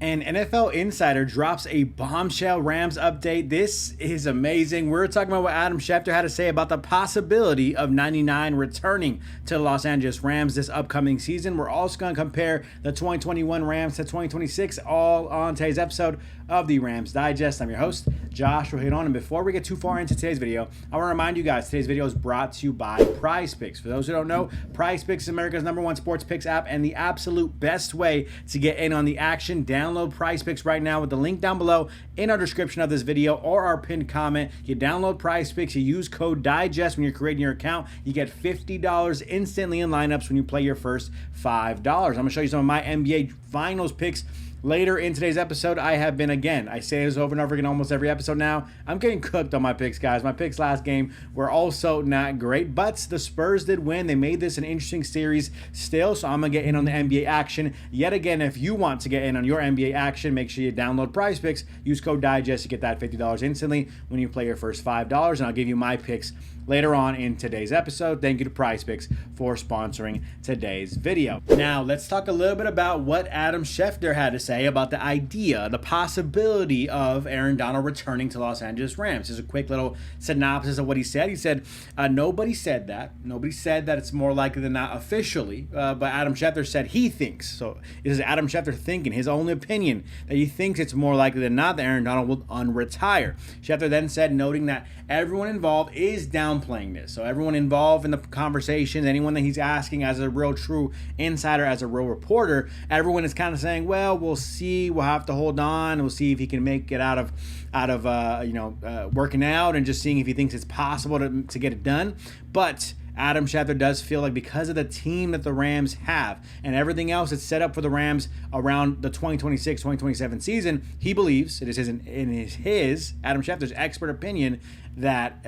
An NFL insider drops a bombshell Rams update. This is amazing. We're talking about what Adam Schefter had to say about the possibility of 99 returning to the Los Angeles Rams this upcoming season. We're also going to compare the 2021 Rams to 2026, all on today's episode of the Rams Digest. I'm your host, Josh. We'll hit on. And before we get too far into today's video, I want to remind you guys, today's video is brought to you by PrizePicks. For those who don't know, PrizePicks is America's #1 sports picks app and the absolute best way to get in on the action. Download PrizePicks right now with the link down below in our description of this video or our pinned comment. You download PrizePicks, you use code DIGEST when you're creating your account. You get $50 instantly in lineups when you play your first $5. I'm going to show you some of my NBA Finals picks later in today's episode. I have been, again, I say this over and over again almost every episode now, I'm getting cooked on my picks, guys. My picks last game were also not great, but the Spurs did win. They made this an interesting series still, so I'm going to get in on the NBA action. Yet again, if you want to get in on your NBA action, make sure you download PrizePicks, use code DIGEST, you get that $50 instantly when you play your first $5, and I'll give you my picks later on in today's episode. Thank you to PrizePicks for sponsoring today's video. Now, let's talk a little bit about what Adam Schefter had to say about the idea, the possibility of Aaron Donald returning to Los Angeles Rams. Here's a quick little synopsis of what he said. He said, nobody said that. Nobody said that it's more likely than not officially, but Adam Schefter said he thinks. So this is Adam Schefter thinking, his own opinion, that he thinks it's more likely than not that Aaron Donald will unretire. Schefter then said, noting that everyone involved is downplaying this. So everyone involved in the conversations, anyone that he's asking as a real true insider, as a real reporter, everyone is kind of saying, well, we'll see. We'll have to hold on. We'll see if he can make it out of working out and just seeing if he thinks it's possible to get it done. But Adam Schefter does feel like because of the team that the Rams have and everything else that's set up for the Rams around the 2026-2027 season, he believes, it is his Adam Schefter's expert opinion, that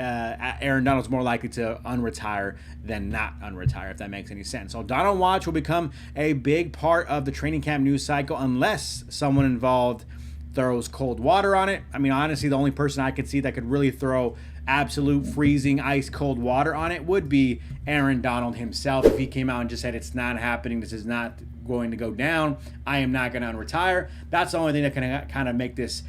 Aaron Donald's more likely to unretire than not unretire, if that makes any sense. So Donald Watch will become a big part of the training camp news cycle unless someone involved throws cold water on it. I mean, honestly, the only person I could see that could really throw absolute freezing ice cold water on it would be Aaron Donald himself. If he came out and just said it's not happening, this is not going to go down, I am not going to unretire, that's the only thing that can kind of make this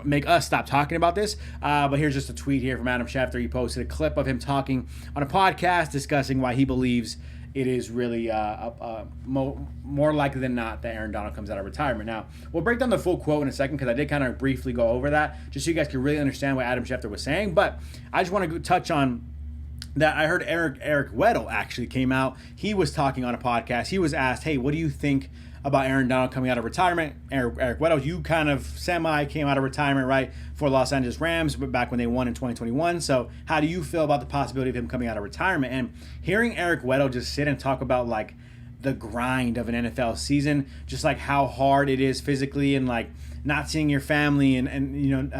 make us stop talking about this. But here's just a tweet here from Adam Schefter. He posted a clip of him talking on a podcast discussing why he believes it is really more likely than not that Aaron Donald comes out of retirement. Now, we'll break down the full quote in a second because I did kind of briefly go over that just so you guys can really understand what Adam Schefter was saying. But I just want to touch on that. I heard Eric Weddle actually came out. He was talking on a podcast. He was asked, hey, what do you think about Aaron Donald coming out of retirement? Eric Weddle, you kind of came out of retirement, right, for Los Angeles Rams back when they won in 2021. So how do you feel about the possibility of him coming out of retirement? And hearing Eric Weddle just sit and talk about like the grind of an NFL season, just like how hard it is physically and like not seeing your family and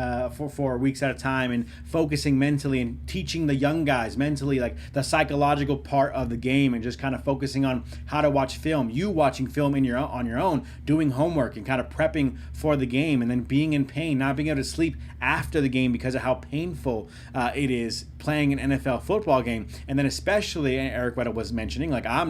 for weeks at a time and focusing mentally and teaching the young guys mentally, like the psychological part of the game and just kind of focusing on how to watch film, you watching film on your own, doing homework and kind of prepping for the game, and then being in pain, not being able to sleep after the game because of how painful it is playing an NFL football game. And then especially Eric Weddle was mentioning, like I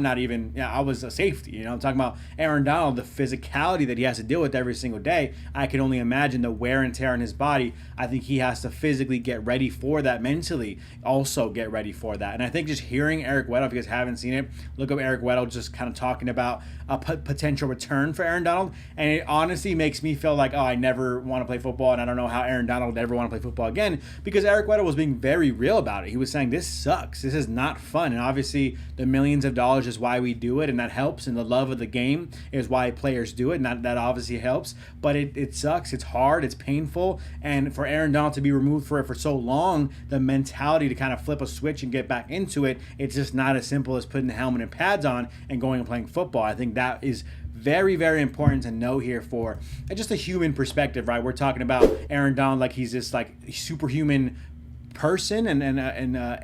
was a safety, I'm talking about Aaron Donald, the physicality that he has to deal with every single day. I can only imagine the wear and tear on his body. I think he has to physically get ready for that, mentally also get ready for that. And I think just hearing Eric Weddle, if you guys haven't seen it, look up Eric Weddle just kind of talking about a potential return for Aaron Donald. And it honestly makes me feel like, I never want to play football, and I don't know how Aaron Donald would ever want to play football again, because Eric Weddle was being very real about it. He was saying, this sucks. This is not fun. And obviously the millions of dollars is why we do it, and that helps. And the love of the game is why players do it, and that obviously helps. But it sucks. It's hard. It's painful. And for Aaron Donald to be removed for so long, the mentality to kind of flip a switch and get back into it, it's just not as simple as putting the helmet and pads on and going and playing football. I think that is very, very important to know here for just a human perspective, right? We're talking about Aaron Donald like he's this like superhuman person and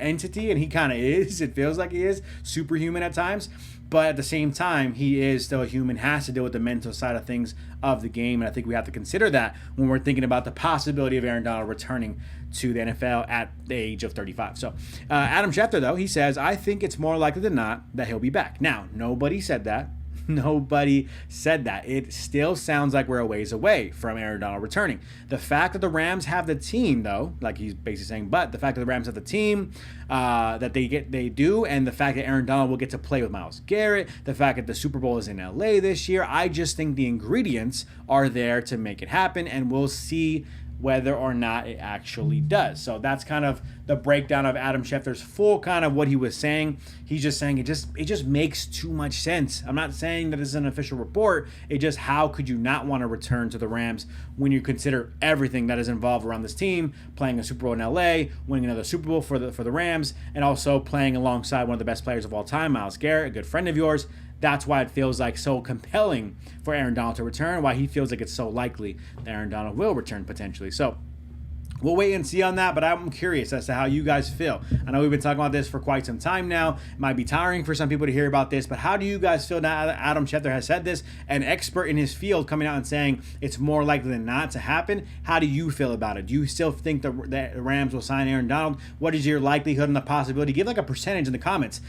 entity, and he kind of is. It feels like he is superhuman at times, but at the same time, he is still a human, has to deal with the mental side of things of the game, and I think we have to consider that when we're thinking about the possibility of Aaron Donald returning to the NFL at the age of 35. So Adam Schefter, though, he says, I think it's more likely than not that he'll be back. Now, nobody said that. Nobody said that. It still sounds like we're a ways away from Aaron Donald returning. The fact that the Rams have the team, though, like he's basically saying, but the fact that the Rams have the team that they do, and the fact that Aaron Donald will get to play with Myles Garrett, the fact that the Super Bowl is in LA this year, I just think the ingredients are there to make it happen, and we'll see whether or not it actually does. So that's kind of the breakdown of Adam Schefter's full kind of what he was saying. He's just saying it just makes too much sense. I'm not saying that this is an official report. It just, how could you not want to return to the Rams when you consider everything that is involved around this team, playing a Super Bowl in LA, winning another Super Bowl for the Rams, and also playing alongside one of the best players of all time, Myles Garrett, a good friend of yours. That's why it feels like so compelling for Aaron Donald to return, why he feels like it's so likely that Aaron Donald will return potentially. So we'll wait and see on that, but I'm curious as to how you guys feel. I know we've been talking about this for quite some time now. It might be tiring for some people to hear about this, but how do you guys feel now that Adam Schefter has said this, an expert in his field coming out and saying it's more likely than not to happen? How do you feel about it? Do you still think the Rams will sign Aaron Donald? What is your likelihood and the possibility? Give like a percentage in the comments.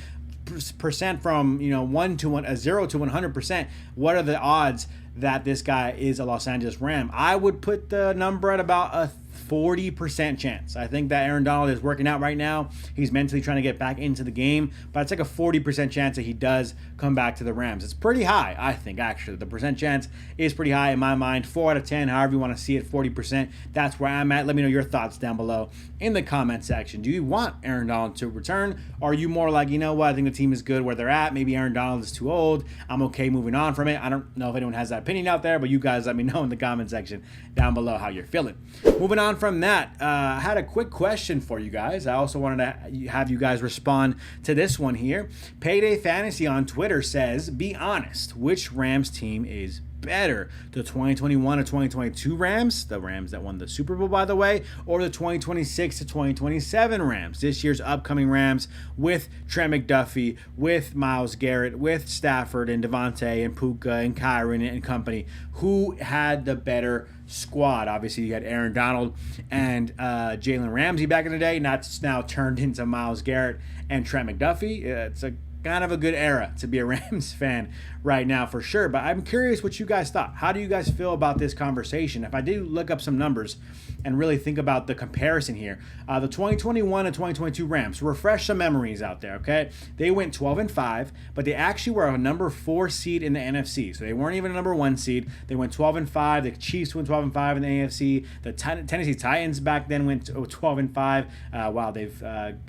Percent from 0 to 100%. What are the odds that this guy is a Los Angeles Ram? I would put the number at about a 40% chance. I think that Aaron Donald is working out right now. He's mentally trying to get back into the game, but it's like a 40% chance that he does come back to the Rams. It's pretty high, I think, actually. The percent chance is pretty high in my mind. 4 out of 10, however you want to see it, 40%. That's where I'm at. Let me know your thoughts down below in the comment section. Do you want Aaron Donald to return? Or are you more like, you know what, I think the team is good where they're at. Maybe Aaron Donald is too old. I'm okay moving on from it. I don't know if anyone has that opinion out there, but you guys let me know in the comment section down below how you're feeling. Moving on from that, I had a quick question for you guys. I also wanted to have you guys respond to this one here. Payday Fantasy on Twitter says, be honest, which Rams team is better? The 2021 to 2022 Rams, the Rams that won the Super Bowl, by the way, or the 2026 to 2027 Rams, this year's upcoming Rams with Trent McDuffie, with Myles Garrett, with Stafford and Devontae and Puka and Kyren and company? Who had the better squad? Obviously, you had Aaron Donald and Jalen Ramsey back in the day. That's now turned into Myles Garrett and Trent McDuffie. It's a kind of a good era to be a Rams fan right now for sure. But I'm curious what you guys thought. How do you guys feel about this conversation? If I do look up some numbers and really think about the comparison here, the 2021 and 2022 Rams, refresh some memories out there, okay? They went 12-5, but they actually were a number 4 seed in the NFC. So they weren't even a number 1 seed. They went 12-5. The Chiefs went 12-5 in the AFC. The Tennessee Titans back then went 12-5. Wow, they've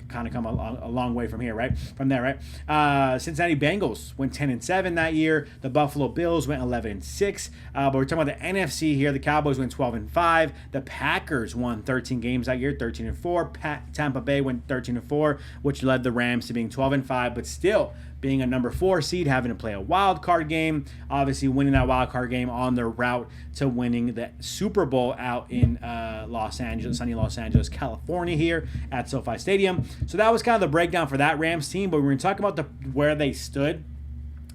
kind of come a long way from here, right? From there, right? Cincinnati Bengals went 10-7 that year. The Buffalo Bills went 11-6. But we're talking about the NFC here. The Cowboys went 12-5. The Packers won 13 games that year, 13-4. Tampa Bay went 13-4, which led the Rams to being 12-5, but still being a number 4 seed, having to play a wild card game, obviously winning that wild card game on their route to winning the Super Bowl out in sunny Los Angeles, California here at SoFi Stadium. So that was kind of the breakdown for that Rams team, but we're going to talk about where they stood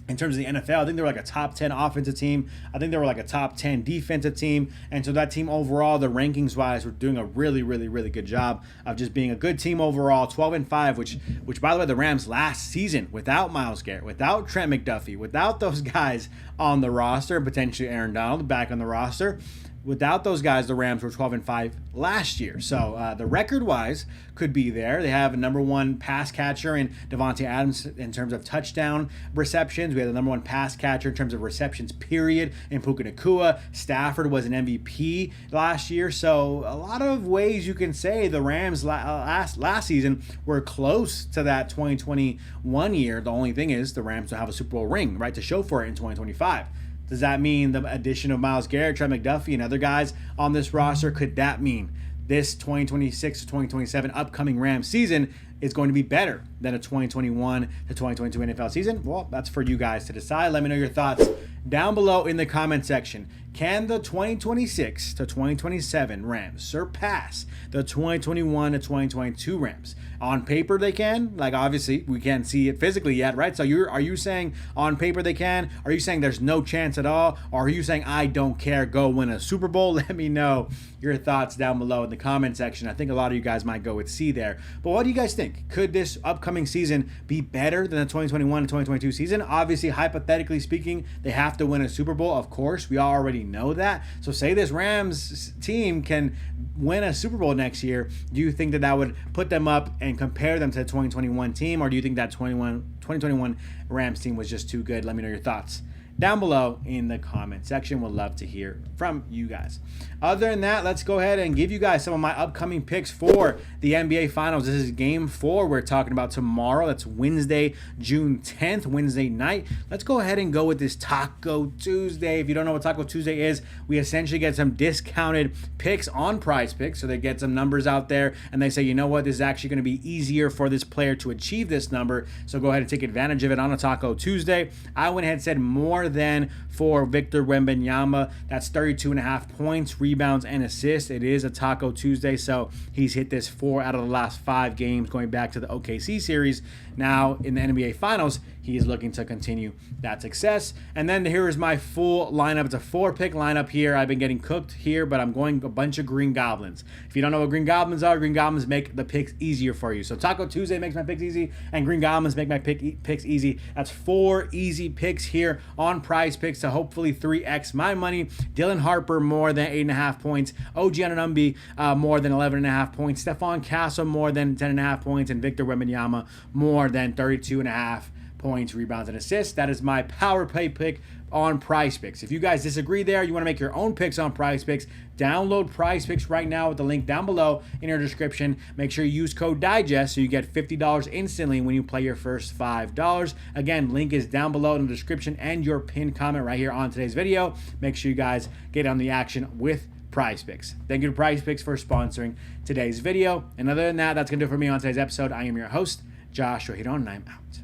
in terms of the NFL. I think they were like a top 10 offensive team. I think they were like a top 10 defensive team. And so that team overall, the rankings wise, were doing a really, really, really good job of just being a good team overall. 12-5, which by the way, the Rams last season, without Myles Garrett, without Trent McDuffie, without those guys on the roster, potentially Aaron Donald back on the roster, without those guys, the Rams were 12-5 last year. So the record-wise could be there. They have a number 1 pass catcher in Davante Adams in terms of touchdown receptions. We had the number 1 pass catcher in terms of receptions, period, in Puka Nacua. Stafford was an MVP last year. So a lot of ways you can say the Rams last season were close to that 2021 year. The only thing is the Rams will have a Super Bowl ring, right, to show for it in 2025. Does that mean the addition of Myles Garrett, Trent McDuffie, and other guys on this roster, could that mean this 2026 to 2027 upcoming Rams season is going to be better than a 2021 to 2022 NFL season? Well, that's for you guys to decide. Let me know your thoughts down below in the comment section. Can the 2026 to 2027 Rams surpass the 2021 to 2022 Rams? On paper they can. Like, obviously we can't see it physically yet, right? So are you saying on paper they can? Are you saying there's no chance at all? Or are you saying I don't care, go win a Super Bowl? Let me know your thoughts down below in the comment section. I think a lot of you guys might go with C there. But what do you guys think? Could this upcoming season be better than the 2021 and 2022 season? Obviously, hypothetically speaking, they have to win a Super Bowl. Of course, we already know that. So say this Rams team can win a Super Bowl next year. Do you think that that would put them up and compare them to the 2021 team? Or do you think that 2021 Rams team was just too good? Let me know your thoughts down below in the comment section. We'll love to hear from you guys. Other than that, let's go ahead and give you guys some of my upcoming picks for the NBA Finals. This is Game 4 we're talking about tomorrow. That's Wednesday, June 10th, Wednesday night. Let's go ahead and go with this Taco Tuesday. If you don't know what Taco Tuesday is, we essentially get some discounted picks on Prize Picks. So they get some numbers out there and they say, you know what, this is actually going to be easier for this player to achieve this number. So go ahead and take advantage of it on a Taco Tuesday. I went ahead and said more than for Victor Wembanyama. That's 32.5 points, rebounds, and assists. It is a Taco Tuesday, so he's hit this 4 out of the last 5 games going back to the OKC series. Now in the NBA Finals, he is looking to continue that success. And then here is my full lineup. It's a 4-pick lineup here. I've been getting cooked here, but I'm going a bunch of Green Goblins. If you don't know what Green Goblins are, Green Goblins make the picks easier for you. So Taco Tuesday makes my picks easy, and Green Goblins make my picks easy. That's 4 easy picks here on Prize Picks to hopefully 3x my money. Dylan Harper more than 8.5 points. OG Anunoby more than 11.5 points. Stephon Castle more than 10.5 points, and Victor Wembanyama more than 32.5 points, rebounds, and assists. That is my power play pick on Prize Picks. If you guys disagree there, you want to make your own picks on Prize Picks, download Prize Picks right now with the link down below in your description. Make sure you use code DIGEST so you get $50 instantly when you play your first $5. Again, link is down below in the description and your pinned comment right here on today's video. Make sure you guys get on the action with Prize Picks. Thank you to Prize Picks for sponsoring today's video. And other than that, that's going to do it for me on today's episode. I am your host, Joshua Giron, and I'm out.